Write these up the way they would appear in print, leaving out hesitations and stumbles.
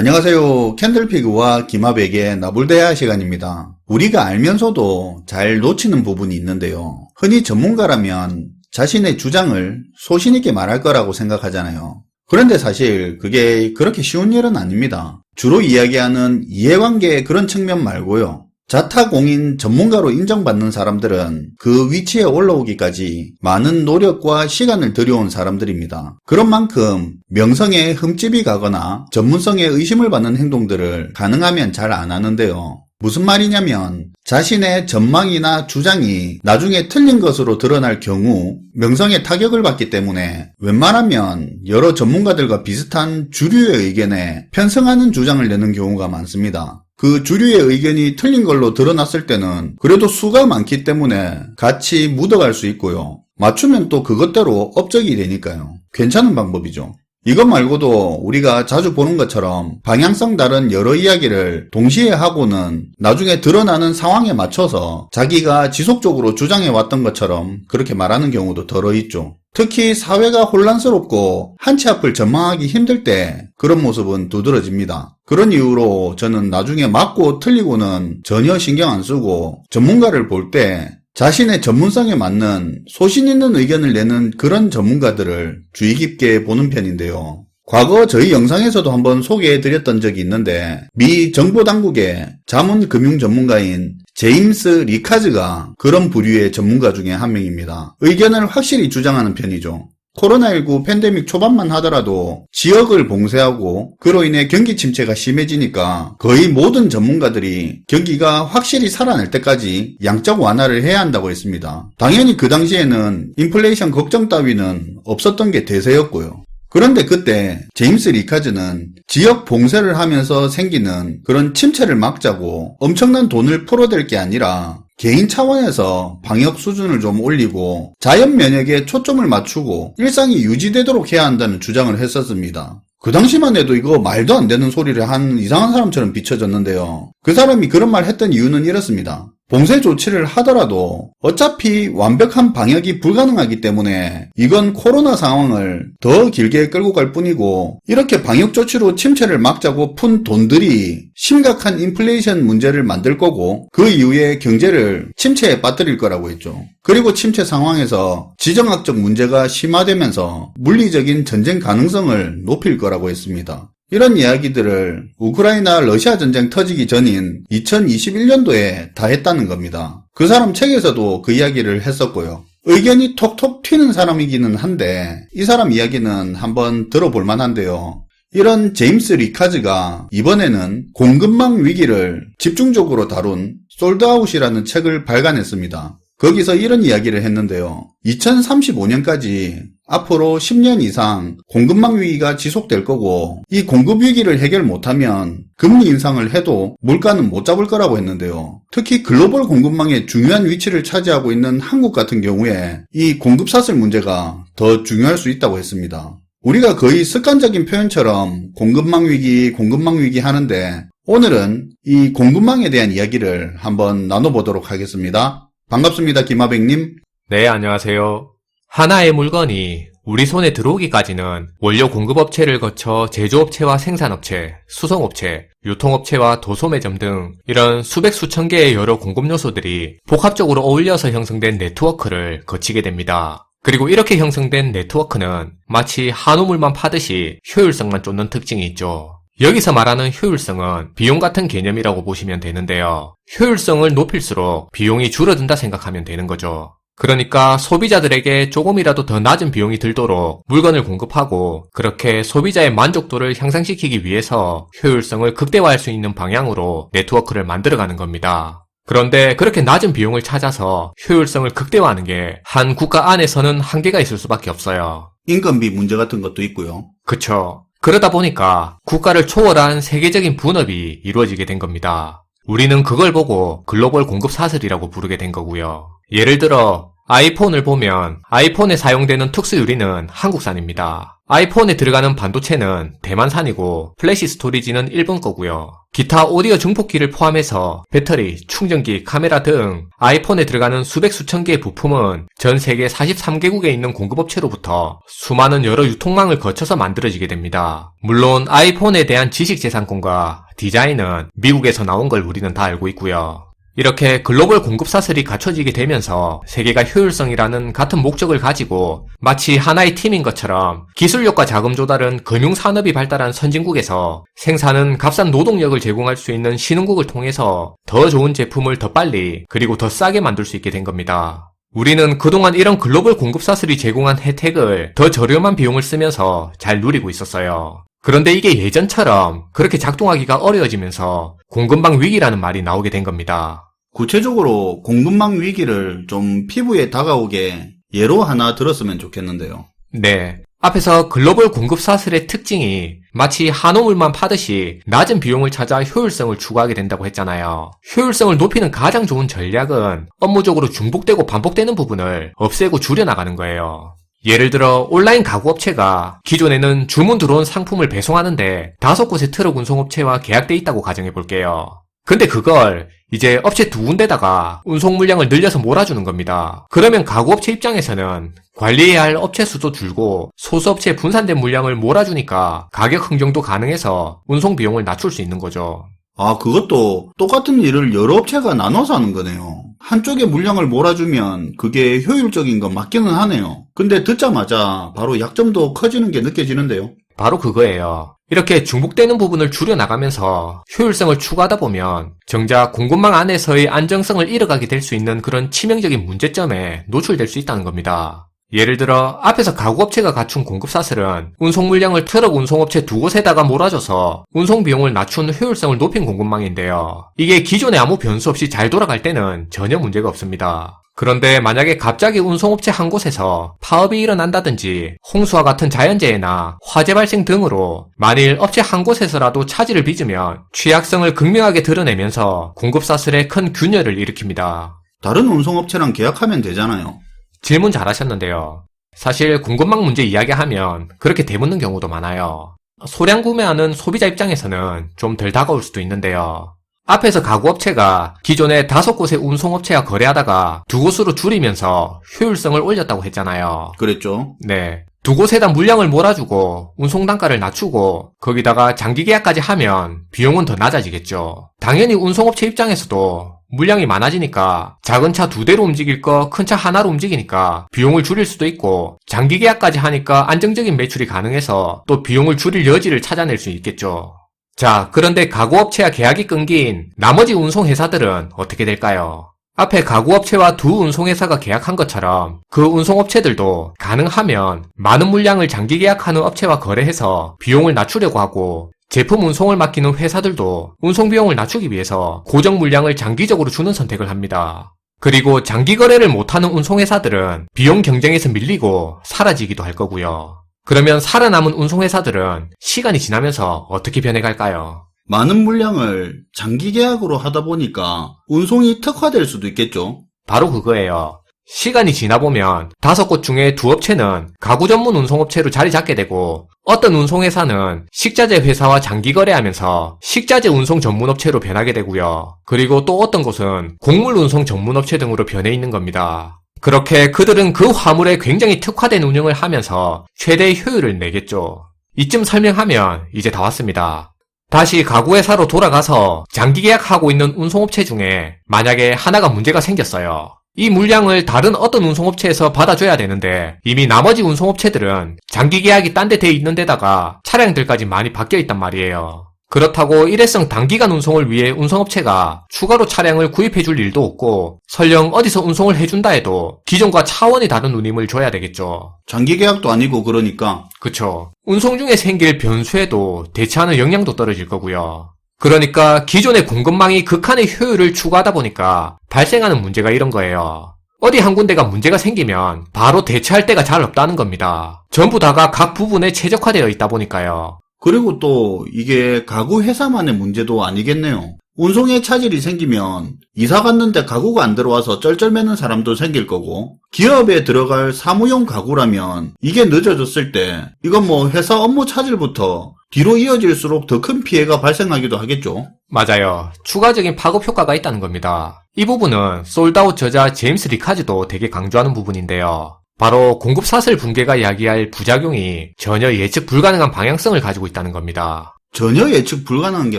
안녕하세요. 캔들피그와 김하백의 나불대화 시간입니다. 우리가 알면서도 잘 놓치는 부분이 있는데요. 흔히 전문가라면 자신의 주장을 소신있게 말할 거라고 생각하잖아요. 그런데 사실 그게 그렇게 쉬운 일은 아닙니다. 주로 이야기하는 이해관계의 그런 측면 말고요. 자타공인 전문가로 인정받는 사람들은 그 위치에 올라오기까지 많은 노력과 시간을 들여온 사람들입니다. 그런 만큼 명성에 흠집이 가거나 전문성에 의심을 받는 행동들을 가능하면 잘 안 하는데요. 무슨 말이냐면 자신의 전망이나 주장이 나중에 틀린 것으로 드러날 경우 명성에 타격을 받기 때문에 웬만하면 여러 전문가들과 비슷한 주류의 의견에 편승하는 주장을 내는 경우가 많습니다. 그 주류의 의견이 틀린 걸로 드러났을 때는 그래도 수가 많기 때문에 같이 묻어갈 수 있고요. 맞추면 또 그것대로 업적이 되니까요. 괜찮은 방법이죠. 이것 말고도 우리가 자주 보는 것처럼 방향성 다른 여러 이야기를 동시에 하고는 나중에 드러나는 상황에 맞춰서 자기가 지속적으로 주장해왔던 것처럼 그렇게 말하는 경우도 덜어 있죠. 특히 사회가 혼란스럽고 한 치 앞을 전망하기 힘들 때 그런 모습은 두드러집니다. 그런 이유로 저는 나중에 맞고 틀리고는 전혀 신경 안 쓰고 전문가를 볼 때 자신의 전문성에 맞는 소신 있는 의견을 내는 그런 전문가들을 주의 깊게 보는 편인데요. 과거 저희 영상에서도 한번 소개해드렸던 적이 있는데 미 정보당국의 자문금융 전문가인 제임스 리카즈가 그런 부류의 전문가 중에 한 명입니다. 의견을 확실히 주장하는 편이죠. 코로나19 팬데믹 초반만 하더라도 지역을 봉쇄하고 그로 인해 경기 침체가 심해지니까 거의 모든 전문가들이 경기가 확실히 살아날 때까지 양적 완화를 해야 한다고 했습니다. 당연히 그 당시에는 인플레이션 걱정 따위는 없었던 게 대세였고요. 그런데 그때 제임스 리카즈는 지역 봉쇄를 하면서 생기는 그런 침체를 막자고 엄청난 돈을 풀어댈 게 아니라 개인 차원에서 방역 수준을 좀 올리고 자연 면역에 초점을 맞추고 일상이 유지되도록 해야 한다는 주장을 했었습니다. 그 당시만 해도 이거 말도 안 되는 소리를 한 이상한 사람처럼 비춰졌는데요. 그 사람이 그런 말 했던 이유는 이렇습니다. 봉쇄 조치를 하더라도 어차피 완벽한 방역이 불가능하기 때문에 이건 코로나 상황을 더 길게 끌고 갈 뿐이고 이렇게 방역 조치로 침체를 막자고 푼 돈들이 심각한 인플레이션 문제를 만들 거고 그 이후에 경제를 침체에 빠뜨릴 거라고 했죠. 그리고 침체 상황에서 지정학적 문제가 심화되면서 물리적인 전쟁 가능성을 높일 거라고 했습니다. 이런 이야기들을 우크라이나 러시아 전쟁 터지기 전인 2021년도에 다 했다는 겁니다. 그 사람 책에서도 그 이야기를 했었고요. 의견이 톡톡 튀는 사람이기는 한데 이 사람 이야기는 한번 들어볼 만한데요. 이런 제임스 리카즈가 이번에는 공급망 위기를 집중적으로 다룬 솔드아웃이라는 책을 발간했습니다. 거기서 이런 이야기를 했는데요. 2035년까지 앞으로 10년 이상 공급망 위기가 지속될 거고 이 공급 위기를 해결 못하면 금리 인상을 해도 물가는 못 잡을 거라고 했는데요. 특히 글로벌 공급망의 중요한 위치를 차지하고 있는 한국 같은 경우에 이 공급 사슬 문제가 더 중요할 수 있다고 했습니다. 우리가 거의 습관적인 표현처럼 공급망 위기 하는데 오늘은 이 공급망에 대한 이야기를 한번 나눠보도록 하겠습니다. 반갑습니다. 김하백님. 네, 안녕하세요. 하나의 물건이 우리 손에 들어오기까지는 원료 공급업체를 거쳐 제조업체와 생산업체, 수송업체, 유통업체와 도소매점 등 이런 수백 수천 개의 여러 공급 요소들이 복합적으로 어울려서 형성된 네트워크를 거치게 됩니다. 그리고 이렇게 형성된 네트워크는 마치 한우물만 파듯이 효율성만 쫓는 특징이 있죠. 여기서 말하는 효율성은 비용 같은 개념이라고 보시면 되는데요. 효율성을 높일수록 비용이 줄어든다 생각하면 되는 거죠. 그러니까 소비자들에게 조금이라도 더 낮은 비용이 들도록 물건을 공급하고 그렇게 소비자의 만족도를 향상시키기 위해서 효율성을 극대화할 수 있는 방향으로 네트워크를 만들어가는 겁니다. 그런데 그렇게 낮은 비용을 찾아서 효율성을 극대화하는 게 한 국가 안에서는 한계가 있을 수밖에 없어요. 인건비 문제 같은 것도 있고요. 그쵸. 그러다 보니까 국가를 초월한 세계적인 분업이 이루어지게 된 겁니다. 우리는 그걸 보고 글로벌 공급 사슬이라고 부르게 된 거고요. 예를 들어 아이폰을 보면 아이폰에 사용되는 특수 유리는 한국산입니다. 아이폰에 들어가는 반도체는 대만산이고 플래시 스토리지는 일본 거고요. 기타 오디오 증폭기를 포함해서 배터리, 충전기, 카메라 등 아이폰에 들어가는 수백 수천 개의 부품은 전 세계 43개국에 있는 공급업체로부터 수많은 여러 유통망을 거쳐서 만들어지게 됩니다. 물론 아이폰에 대한 지식재산권과 디자인은 미국에서 나온 걸 우리는 다 알고 있고요. 이렇게 글로벌 공급 사슬이 갖춰지게 되면서 세계가 효율성이라는 같은 목적을 가지고 마치 하나의 팀인 것처럼 기술력과 자금 조달은 금융산업이 발달한 선진국에서 생산은 값싼 노동력을 제공할 수 있는 신흥국을 통해서 더 좋은 제품을 더 빨리 그리고 더 싸게 만들 수 있게 된 겁니다. 우리는 그동안 이런 글로벌 공급 사슬이 제공한 혜택을 더 저렴한 비용을 쓰면서 잘 누리고 있었어요. 그런데 이게 예전처럼 그렇게 작동하기가 어려워지면서 공급망 위기라는 말이 나오게 된 겁니다. 구체적으로 공급망 위기를 좀 피부에 다가오게 예로 하나 들었으면 좋겠는데요. 네. 앞에서 글로벌 공급 사슬의 특징이 마치 한우물만 파듯이 낮은 비용을 찾아 효율성을 추구하게 된다고 했잖아요. 효율성을 높이는 가장 좋은 전략은 업무적으로 중복되고 반복되는 부분을 없애고 줄여나가는 거예요. 예를 들어 온라인 가구업체가 기존에는 주문 들어온 상품을 배송하는데 5곳의 트럭 운송업체와 계약돼 있다고 가정해 볼게요. 근데 그걸 이제 업체 2군데다가 운송 물량을 늘려서 몰아주는 겁니다. 그러면 가구업체 입장에서는 관리해야 할 업체 수도 줄고 소수업체에 분산된 물량을 몰아주니까 가격 흥정도 가능해서 운송 비용을 낮출 수 있는 거죠. 아, 그것도 똑같은 일을 여러 업체가 나눠서 하는 거네요. 한쪽에 물량을 몰아주면 그게 효율적인 건 맞기는 하네요. 근데 듣자마자 바로 약점도 커지는 게 느껴지는데요. 바로 그거예요. 이렇게 중복되는 부분을 줄여나가면서 효율성을 추구하다 보면 정작 공급망 안에서의 안정성을 잃어가게 될 수 있는 그런 치명적인 문제점에 노출될 수 있다는 겁니다. 예를 들어 앞에서 가구업체가 갖춘 공급사슬은 운송 물량을 트럭 운송업체 2곳에다가 몰아줘서 운송 비용을 낮춘 효율성을 높인 공급망인데요. 이게 기존에 아무 변수 없이 잘 돌아갈 때는 전혀 문제가 없습니다. 그런데 만약에 갑자기 운송업체 한 곳에서 파업이 일어난다든지 홍수와 같은 자연재해나 화재 발생 등으로 만일 업체 한 곳에서라도 차질을 빚으면 취약성을 극명하게 드러내면서 공급사슬에 큰 균열을 일으킵니다. 다른 운송업체랑 계약하면 되잖아요. 질문 잘하셨는데요. 사실 공급망 문제 이야기하면 그렇게 되묻는 경우도 많아요. 소량 구매하는 소비자 입장에서는 좀 덜 다가올 수도 있는데요. 앞에서 가구업체가 기존에 5곳의 운송업체와 거래하다가 2곳으로 줄이면서 효율성을 올렸다고 했잖아요. 그랬죠. 네. 2곳에다 물량을 몰아주고 운송 단가를 낮추고 거기다가 장기 계약까지 하면 비용은 더 낮아지겠죠. 당연히 운송업체 입장에서도 물량이 많아지니까 작은 차 2대로 움직일 거 큰 차 하나로 움직이니까 비용을 줄일 수도 있고 장기 계약까지 하니까 안정적인 매출이 가능해서 또 비용을 줄일 여지를 찾아낼 수 있겠죠. 자, 그런데 가구업체와 계약이 끊긴 나머지 운송회사들은 어떻게 될까요? 앞에 가구업체와 두 운송회사가 계약한 것처럼 그 운송업체들도 가능하면 많은 물량을 장기 계약하는 업체와 거래해서 비용을 낮추려고 하고 제품 운송을 맡기는 회사들도 운송 비용을 낮추기 위해서 고정 물량을 장기적으로 주는 선택을 합니다. 그리고 장기 거래를 못하는 운송회사들은 비용 경쟁에서 밀리고 사라지기도 할 거고요. 그러면 살아남은 운송회사들은 시간이 지나면서 어떻게 변해갈까요? 많은 물량을 장기 계약으로 하다 보니까 운송이 특화될 수도 있겠죠. 바로 그거예요. 시간이 지나보면 5곳 중에 2업체는 가구 전문 운송업체로 자리 잡게 되고 어떤 운송회사는 식자재 회사와 장기 거래하면서 식자재 운송 전문업체로 변하게 되고요. 그리고 또 어떤 곳은 곡물 운송 전문업체 등으로 변해 있는 겁니다. 그렇게 그들은 그 화물에 굉장히 특화된 운영을 하면서 최대의 효율을 내겠죠. 이쯤 설명하면 이제 다 왔습니다. 다시 가구회사로 돌아가서 장기 계약하고 있는 운송업체 중에 만약에 하나가 문제가 생겼어요. 이 물량을 다른 어떤 운송업체에서 받아줘야 되는데 이미 나머지 운송업체들은 장기 계약이 딴 데 돼 있는 데다가 차량들까지 많이 바뀌어 있단 말이에요. 그렇다고 일회성 단기간 운송을 위해 운송업체가 추가로 차량을 구입해줄 일도 없고 설령 어디서 운송을 해준다 해도 기존과 차원이 다른 운임을 줘야 되겠죠. 장기 계약도 아니고 그러니까. 그쵸. 운송 중에 생길 변수에도 대처하는 역량도 떨어질 거고요. 그러니까 기존의 공급망이 극한의 효율을 추구하다 보니까 발생하는 문제가 이런 거예요. 어디 한 군데가 문제가 생기면 바로 대처할 데가 잘 없다는 겁니다. 전부 다가 각 부분에 최적화되어 있다 보니까요. 그리고 또 이게 가구 회사만의 문제도 아니겠네요. 운송에 차질이 생기면 이사 갔는데 가구가 안 들어와서 쩔쩔매는 사람도 생길 거고, 기업에 들어갈 사무용 가구라면 이게 늦어졌을 때 이건 뭐 회사 업무 차질부터 뒤로 이어질수록 더 큰 피해가 발생하기도 하겠죠. 맞아요. 추가적인 파급 효과가 있다는 겁니다. 이 부분은 솔드아웃 저자 제임스 리카즈도 되게 강조하는 부분인데요. 바로 공급 사슬 붕괴가 이야기할 부작용이 전혀 예측 불가능한 방향성을 가지고 있다는 겁니다. 전혀 예측 불가능한 게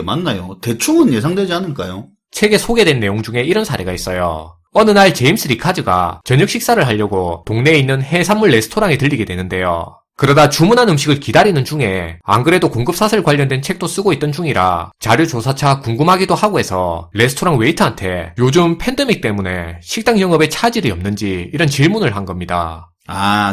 맞나요? 대충은 예상되지 않을까요? 책에 소개된 내용 중에 이런 사례가 있어요. 어느 날 제임스 리카즈가 저녁 식사를 하려고 동네에 있는 해산물 레스토랑에 들리게 되는데요. 그러다 주문한 음식을 기다리는 중에 안 그래도 공급 사슬 관련된 책도 쓰고 있던 중이라 자료 조사차 궁금하기도 하고 해서 레스토랑 웨이터한테 요즘 팬데믹 때문에 식당 영업에 차질이 없는지 이런 질문을 한 겁니다.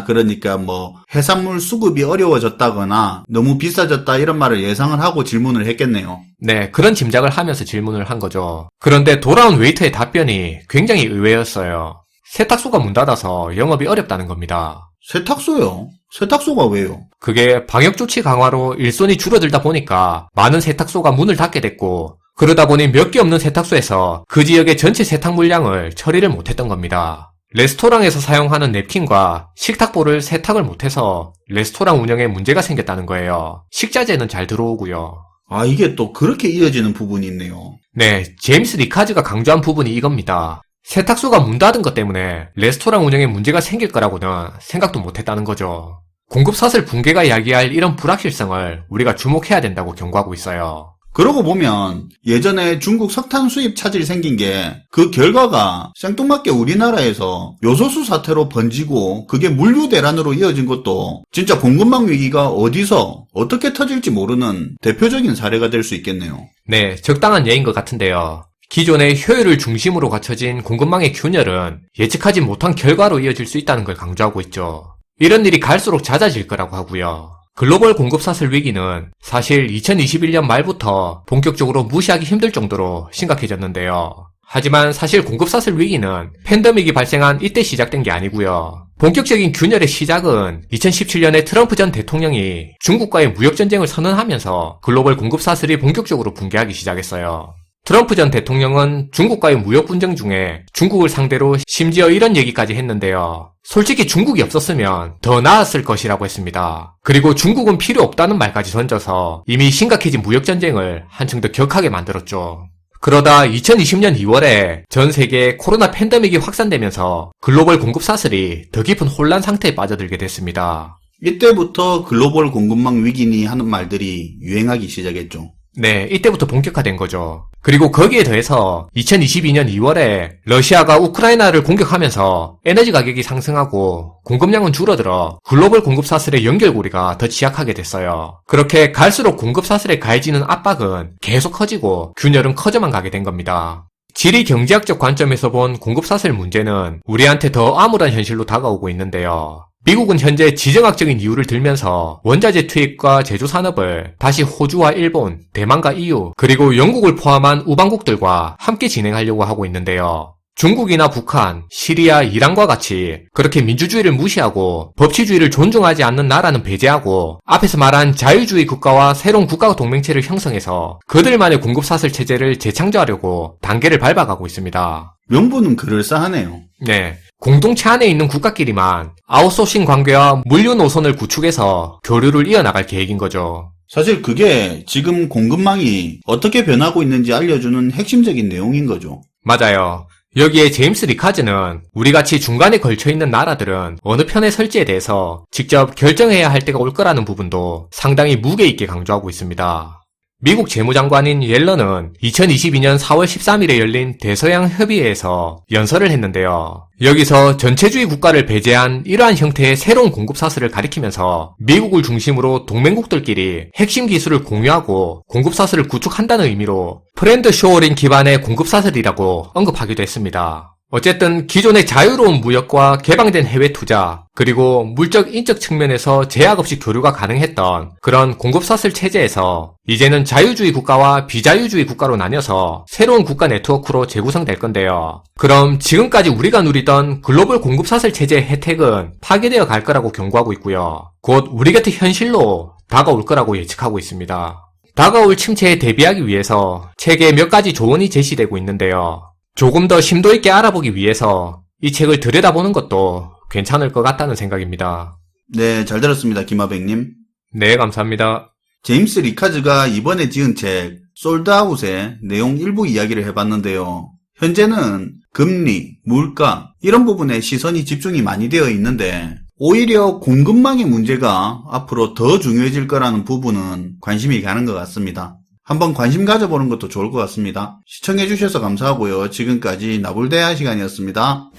그러니까 뭐 해산물 수급이 어려워졌다거나 너무 비싸졌다 이런 말을 예상을 하고 질문을 했겠네요. 네, 그런 짐작을 하면서 질문을 한 거죠. 그런데 돌아온 웨이터의 답변이 굉장히 의외였어요. 세탁소가 문 닫아서 영업이 어렵다는 겁니다. 세탁소요? 세탁소가 왜요? 그게 방역조치 강화로 일손이 줄어들다 보니까 많은 세탁소가 문을 닫게 됐고, 그러다 보니 몇 개 없는 세탁소에서 그 지역의 전체 세탁 물량을 처리를 못했던 겁니다. 레스토랑에서 사용하는 냅킨과 식탁보를 세탁을 못해서 레스토랑 운영에 문제가 생겼다는 거예요. 식자재는 잘 들어오고요. 이게 또 그렇게 이어지는 부분이 있네요. 네, 제임스 리카즈가 강조한 부분이 이겁니다. 세탁소가 문 닫은 것 때문에 레스토랑 운영에 문제가 생길 거라고는 생각도 못했다는 거죠. 공급사슬 붕괴가 야기할 이런 불확실성을 우리가 주목해야 된다고 경고하고 있어요. 그러고 보면 예전에 중국 석탄 수입 차질이 생긴 게 그 결과가 생뚱맞게 우리나라에서 요소수 사태로 번지고 그게 물류 대란으로 이어진 것도 진짜 공급망 위기가 어디서 어떻게 터질지 모르는 대표적인 사례가 될 수 있겠네요. 네, 적당한 예인 것 같은데요. 기존의 효율을 중심으로 갖춰진 공급망의 균열은 예측하지 못한 결과로 이어질 수 있다는 걸 강조하고 있죠. 이런 일이 갈수록 잦아질 거라고 하고요. 글로벌 공급사슬 위기는 사실 2021년 말부터 본격적으로 무시하기 힘들 정도로 심각해졌는데요. 하지만 사실 공급사슬 위기는 팬데믹이 발생한 이때 시작된 게 아니고요. 본격적인 균열의 시작은 2017년에 트럼프 전 대통령이 중국과의 무역전쟁을 선언하면서 글로벌 공급사슬이 본격적으로 붕괴하기 시작했어요. 트럼프 전 대통령은 중국과의 무역 분쟁 중에 중국을 상대로 심지어 이런 얘기까지 했는데요. 솔직히 중국이 없었으면 더 나았을 것이라고 했습니다. 그리고 중국은 필요 없다는 말까지 던져서 이미 심각해진 무역 전쟁을 한층 더 격하게 만들었죠. 그러다 2020년 2월에 전 세계에 코로나 팬데믹이 확산되면서 글로벌 공급 사슬이 더 깊은 혼란 상태에 빠져들게 됐습니다. 이때부터 글로벌 공급망 위기니 하는 말들이 유행하기 시작했죠. 네, 이때부터 본격화된 거죠. 그리고 거기에 더해서 2022년 2월에 러시아가 우크라이나를 공격하면서 에너지 가격이 상승하고 공급량은 줄어들어 글로벌 공급 사슬의 연결고리가 더 취약하게 됐어요. 그렇게 갈수록 공급 사슬에 가해지는 압박은 계속 커지고 균열은 커져만 가게 된 겁니다. 지리 경제학적 관점에서 본 공급 사슬 문제는 우리한테 더 암울한 현실로 다가오고 있는데요. 미국은 현재 지정학적인 이유를 들면서 원자재 투입과 제조 산업을 다시 호주와 일본, 대만과 EU, 그리고 영국을 포함한 우방국들과 함께 진행하려고 하고 있는데요. 중국이나 북한, 시리아, 이란과 같이 그렇게 민주주의를 무시하고 법치주의를 존중하지 않는 나라는 배제하고 앞에서 말한 자유주의 국가와 새로운 국가 동맹체를 형성해서 그들만의 공급사슬 체제를 재창조하려고 단계를 밟아가고 있습니다. 명분은 그럴싸하네요. 네. 공동체 안에 있는 국가끼리만 아웃소싱 관계와 물류 노선을 구축해서 교류를 이어나갈 계획인 거죠. 사실 그게 지금 공급망이 어떻게 변하고 있는지 알려주는 핵심적인 내용인 거죠. 맞아요. 여기에 제임스 리카즈는 우리같이 중간에 걸쳐있는 나라들은 어느 편에 설지에 대해서 직접 결정해야 할 때가 올 거라는 부분도 상당히 무게 있게 강조하고 있습니다. 미국 재무장관인 옐런은 2022년 4월 13일에 열린 대서양 협의회에서 연설을 했는데요. 여기서 전체주의 국가를 배제한 이러한 형태의 새로운 공급사슬을 가리키면서 미국을 중심으로 동맹국들끼리 핵심 기술을 공유하고 공급사슬을 구축한다는 의미로 프렌드 쇼어링 기반의 공급사슬이라고 언급하기도 했습니다. 어쨌든 기존의 자유로운 무역과 개방된 해외 투자, 그리고 물적 인적 측면에서 제약 없이 교류가 가능했던 그런 공급사슬 체제에서 이제는 자유주의 국가와 비자유주의 국가로 나뉘어서 새로운 국가 네트워크로 재구성될 건데요. 그럼 지금까지 우리가 누리던 글로벌 공급사슬 체제의 혜택은 파괴되어 갈 거라고 경고하고 있고요. 곧 우리 곁의 현실로 다가올 거라고 예측하고 있습니다. 다가올 침체에 대비하기 위해서 책에 몇 가지 조언이 제시되고 있는데요. 조금 더 심도 있게 알아보기 위해서 이 책을 들여다보는 것도 괜찮을 것 같다는 생각입니다. 네, 잘 들었습니다, 김하백님. 네, 감사합니다. 제임스 리카즈가 이번에 지은 책 솔드아웃의 내용 일부 이야기를 해봤는데요. 현재는 금리, 물가 이런 부분에 시선이 집중이 많이 되어 있는데 오히려 공급망의 문제가 앞으로 더 중요해질 거라는 부분은 관심이 가는 것 같습니다. 한번 관심 가져보는 것도 좋을 것 같습니다. 시청해주셔서 감사하고요. 지금까지 나불대화 시간이었습니다.